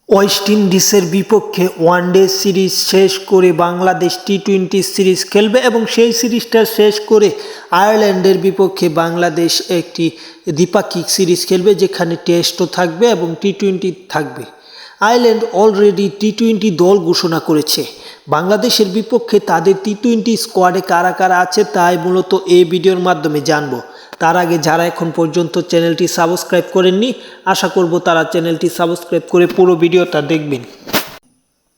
West ইন্ডিজের বিপক্ষে one day series শেষ করে বাংলাদেশ টি-20 সিরিজ খেলবে এবং সেই সিরিজটা শেষ করে আয়ারল্যান্ডের বিপক্ষে বাংলাদেশ একটি দ্বিপাক্ষিক সিরিজ খেলবে, যেখানে টেস্টও থাকবে এবং টি-20 থাকবে। আয়ারল্যান্ড অলরেডি টি-20 দল ঘোষণা করেছে। বাংলাদেশের বিপক্ষে তাদের টি-20 স্কোয়াডে কারা কারা আছে তাই মূলত এই ভিডিওর মাধ্যমে জানবো। তার আগে যারা এখন পর্যন্ত চ্যানেলটি সাবস্ক্রাইব করেননি, আশা করব তারা চ্যানেলটি সাবস্ক্রাইব করে পুরো ভিডিওটা দেখবেন।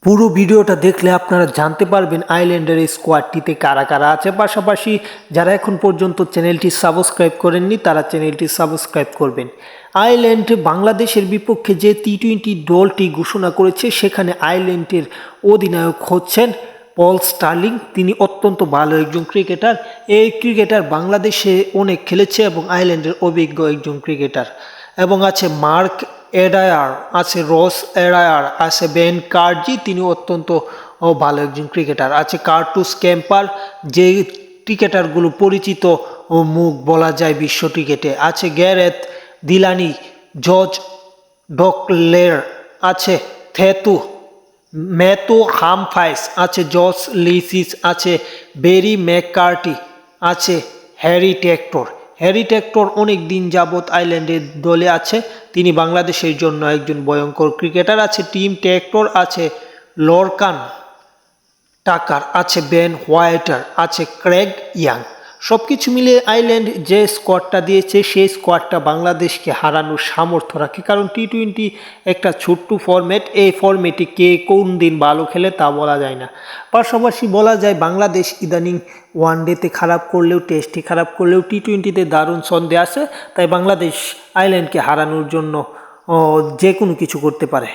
পুরো ভিডিওটা দেখলে আপনারা জানতে পারবেন আয়ারল্যান্ডের এই স্কোয়াডটিতে কারা কারা আছে। পাশাপাশি যারা এখন পর্যন্ত চ্যানেলটি সাবস্ক্রাইব করেননি তারা চ্যানেলটি সাবস্ক্রাইব করবেন। আয়ারল্যান্ড বাংলাদেশের বিপক্ষে যে টি-20 দলটি ঘোষণা করেছে সেখানে আয়ারল্যান্ডের অধিনায়ক হচ্ছেন পল স্টার্লিং। তিনি অত্যন্ত ভালো একজন ক্রিকেটার। এই ক্রিকেটার বাংলাদেশে অনেক খেলেছে এবং আয়ারল্যান্ডের অভিজ্ঞ একজন ক্রিকেটার। এবং আছে মার্ক এডায়ার, আছে রস এডায়ার, আছে বেন কার্জি, তিনি অত্যন্ত ভালো একজন ক্রিকেটার। আছে কার্টুস ক্যাম্পার, যে ক্রিকেটারগুলো পরিচিত মুখ বলা যায় বিশ্ব ক্রিকেটে। আছে গ্যারেথ দিলানি, জর্জ ডকলের, আছে থেতু ম্যাথু হামফাইস, আছে জস লিসিস, আছে বেরি ম্যাককার্টি, আছে হ্যারি টেক্টর। হ্যারি টেক্টর অনেক দিন যাবৎ আয়ারল্যান্ডের দলে আছে, তিনি বাংলাদেশের জন্য একজন ভয়ঙ্কর ক্রিকেটার। আছে টিম টেক্টর, আছে লরকান টাকার, আছে বেন হোয়াইটার, আছে ক্রেগ ইয়াং। সব কিছু মিলিয়ে আয়ারল্যান্ড যে স্কোয়াডটা দিয়েছে সেই স্কোয়াডটা বাংলাদেশকে হারানোর সামর্থ্য রাখে, কারণ টি-20 একটা ছোট্ট ফরম্যাট। এই ফরম্যাটে কে কোন দিন ভালো খেলে তা বলা যায় না। পাশাপাশি বলা যায় বাংলাদেশ ইদানিং ওয়ানডেতে খারাপ করলেও, টেস্টে খারাপ করলেও টি-20তে দারুণ ছন্দে আছে। তাই বাংলাদেশ আয়ারল্যান্ডকে হারানোর জন্য যে কোনো কিছু করতে পারে।